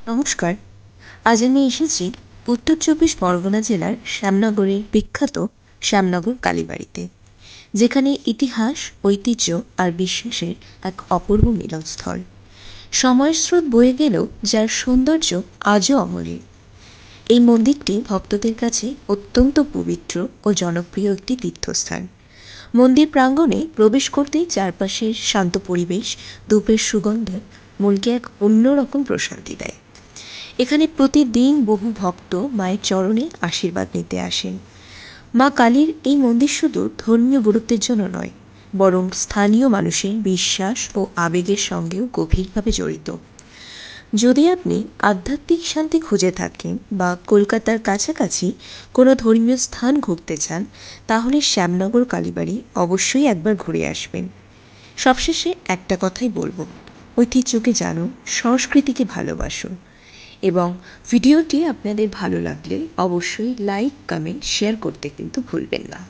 নমস্কার। আজ আমি এসেছি উত্তর চব্বিশ পরগনা জেলার শ্যামনগরের বিখ্যাত শ্যামনগর কালীবাড়িতে, যেখানে ইতিহাস, ঐতিহ্য আর বিশ্বাসের এক অপূর্ব মিলনস্থল। সময়ের স্রোত বয়ে গেলেও যার সৌন্দর্য আজও অমলিন। এই মন্দিরটি ভক্তদের কাছে অত্যন্ত পবিত্র ও জনপ্রিয় একটি তীর্থস্থান। মন্দির প্রাঙ্গণে প্রবেশ করতেই চারপাশের শান্ত পরিবেশ, ধূপের সুগন্ধে মনকে এক অন্যরকম প্রশান্তি দেয়। এখানে প্রতিদিন বহু ভক্ত মায়ের চরণে আশীর্বাদ নিতে আসেন। মা কালীর এই মন্দির শুধু ধর্মীয় গুরুত্বের জন্য নয়, বরং স্থানীয় মানুষের বিশ্বাস ও আবেগের সঙ্গেও গভীরভাবে জড়িত। যদি আপনি আধ্যাত্মিক শান্তি খুঁজে থাকেন বা কলকাতার কাছাকাছি কোনো ধর্মীয় স্থান ঘুরতে চান, তাহলে শ্যামনগর কালীবাড়ি অবশ্যই একবার ঘুরে আসবেন। সবশেষে একটা কথাই বলবো, ঐতিহ্যকে জানুন, সংস্কৃতিকে ভালোবাসুন এবং ভিডিওটি আপনাদের ভালো লাগলে অবশ্যই লাইক, কমেন্ট, শেয়ার করতে কিন্তু ভুলবেন না।